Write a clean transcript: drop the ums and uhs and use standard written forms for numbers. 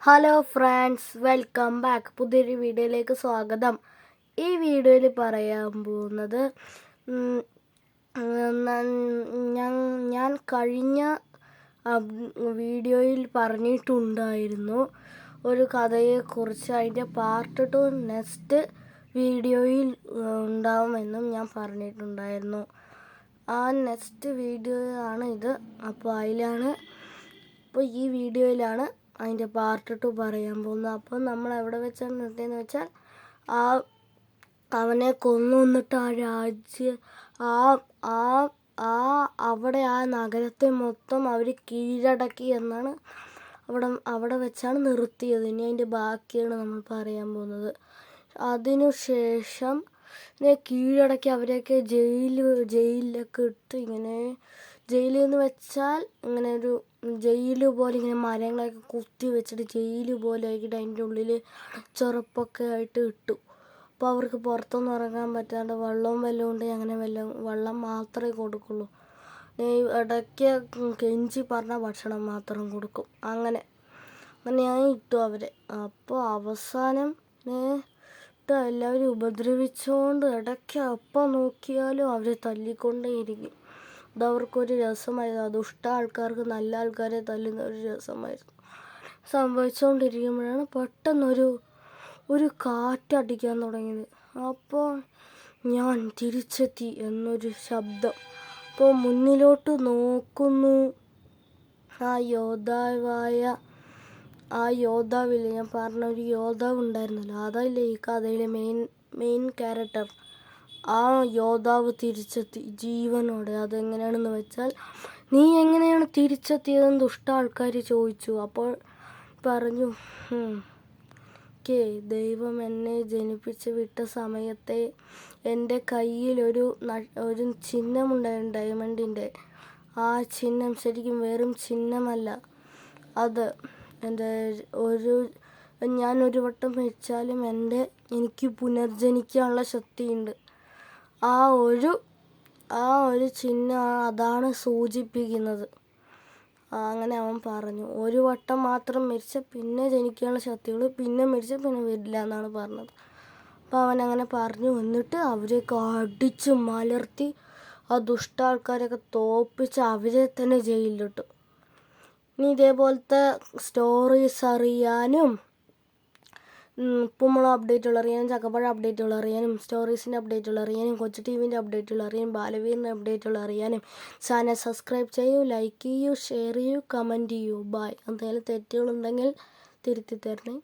Hello friends, welcome back. പുതിയൊരു വീഡിയോയിലേക്ക് സ്വാഗതം. ഈ വീഡിയോയിൽ പറയാൻ പോകുന്നത് ഞാൻ കഴിഞ്ഞ വീഡിയോയിൽ പറഞ്ഞിട്ടുണ്ടായിരുന്നു ഒരു കഥയെക്കുറിച്ച്. അതിൻ്റെ പാർട്ട് 2 നെക്സ്റ്റ് വീഡിയോയിൽ ഉണ്ടാവുമെന്നും ഞാൻ പറഞ്ഞിട്ടുണ്ടായിരുന്നു. ആ നെക്സ്റ്റ് വീഡിയോ ആണ് ഇത്. അപ്പോൾ ഈ വീഡിയോയിലാണ് അതിൻ്റെ പാർട്ട് 2 പറയാൻ പോകുന്നത്. അപ്പോൾ നമ്മൾ എവിടെ വെച്ചാണ് നിർത്തിയെന്ന് വെച്ചാൽ, അവനെ കൊന്നിട്ട് അവിടെ ആ നഗരത്തെ മൊത്തം അവർ കീഴടക്കി എന്നാണ് അവിടെ വെച്ചാണ് നിർത്തിയത്. ഇനി അതിൻ്റെ ബാക്കിയാണ് നമ്മൾ പറയാൻ പോകുന്നത്. അതിനുശേഷം കീഴടക്കി അവരെയൊക്കെ ജയിലിലൊക്കെ ഇട്ട്, ഇങ്ങനെ ജയിലിൽ നിന്ന് വെച്ചാൽ ഇങ്ങനെ ഒരു ജയിൽ പോലെ, ഇങ്ങനെ മരങ്ങളൊക്കെ കുത്തി വെച്ചിട്ട് ജയിൽ പോലെ ആക്കിയിട്ട് അതിൻ്റെ ഉള്ളിൽ ചുരപ്പൊക്കെ ആയിട്ട് ഇട്ടു. അപ്പോൾ അവർക്ക് പുറത്തൊന്നും ഇറങ്ങാൻ പറ്റാണ്ട് വെള്ളവും ഉണ്ടെങ്കിൽ അങ്ങനെ വെള്ളം മാത്രമേ കൊടുക്കുള്ളൂ. ഇടയ്ക്ക് കെഞ്ചി പറഞ്ഞ ഭക്ഷണം മാത്രം കൊടുക്കും. അങ്ങനെയായി ഇട്ടു അവരെ. അപ്പോൾ അവസാനം എല്ലാവരും ഉപദ്രവിച്ചുകൊണ്ട് ഇടയ്ക്ക് അപ്പം നോക്കിയാലും അവരെ തല്ലിക്കൊണ്ടേയിരിക്കും. അതവർക്കൊരു രസമായിരുന്നു. ദുഷ്ട ആൾക്കാർക്ക് നല്ല ആൾക്കാരെ തല്ലുന്ന ഒരു രസമായിരുന്നു. സംഭവിച്ചുകൊണ്ടിരിക്കുമ്പോഴാണ് പെട്ടെന്നൊരു കാറ്റടിക്കാൻ തുടങ്ങിയത്. അപ്പോൾ ഞാൻ തിരിച്ചെത്തി എന്നൊരു ശബ്ദം. അപ്പോൾ മുന്നിലോട്ട് നോക്കുന്നു. ആ യോദ്ധാവില്ലേ, ഞാൻ പറഞ്ഞ ഒരു യോദ്ധാവ് ഉണ്ടായിരുന്നല്ലോ, അതല്ലേ ഈ കഥയിലെ മെയിൻ ക്യാരക്ടർ. ആ യോദ്ധാവ് തിരിച്ചെത്തി ജീവനോടെ. അതെങ്ങനെയാണെന്ന് വെച്ചാൽ, നീ എങ്ങനെയാണ് തിരിച്ചെത്തിയതെന്ന് ദുഷ്ട ആൾക്കാർ ചോദിച്ചു. അപ്പോൾ പറഞ്ഞു, ദൈവം എന്നെ ജനിപ്പിച്ച് വിട്ട സമയത്തെ എൻ്റെ കയ്യിൽ ഒരു ചിഹ്നമുണ്ടായിരുന്നു, ഡയമണ്ടിൻ്റെ. ആ ചിഹ്നം ശരിക്കും വെറും ചിഹ്നമല്ല. അത് ഞാനൊരു വട്ടം മരിച്ചാലും എനിക്ക് പുനർജനിക്കാനുള്ള ശക്തിയുണ്ട്. ആ ഒരു ചിഹ്നം അതാണ് സൂചിപ്പിക്കുന്നത്. അങ്ങനെ അവൻ പറഞ്ഞു. ഒരു വട്ടം മാത്രം മരിച്ച പിന്നെ ജനിക്കാനുള്ള ശക്തിയുള്ളൂ, പിന്നെ മരിച്ച പിന്നെ വരില്ല എന്നാണ് പറഞ്ഞത്. അപ്പോൾ അവൻ അങ്ങനെ പറഞ്ഞു. എന്നിട്ട് അവരെയൊക്കെ അടിച്ച് മലർത്തി ആ ദുഷ്ട ആൾക്കാരെയൊക്കെ തോപ്പിച്ച് അവരെ തന്നെ ജയിലിലിട്ടു. ഇനി ഇതേപോലത്തെ സ്റ്റോറീസ് അറിയാനും, ഉപ്പുമുളക് അപ്ഡേറ്റുകൾ അറിയാനും, ചക്കപ്പഴ അപ്ഡേറ്റുകൾ അറിയാനും, സ്റ്റോറീസിൻ്റെ അപ്ഡേറ്റുകൾ അറിയാനും, കൊച്ചു ടിവിൻ്റെ അപ്ഡേറ്റുകൾ അറിയാനും, ബാലവീറിൻ്റെ അപ്ഡേറ്റുകൾ അറിയാനും ചാനൽ സബ്സ്ക്രൈബ് ചെയ്യൂ, ലൈക്ക് ചെയ്യൂ, ഷെയർ ചെയ്യൂ, കമൻറ്റ് ചെയ്യൂ. ബൈ. എന്തെങ്കിലും തെറ്റുകളുണ്ടെങ്കിൽ തിരുത്തി തരണേ.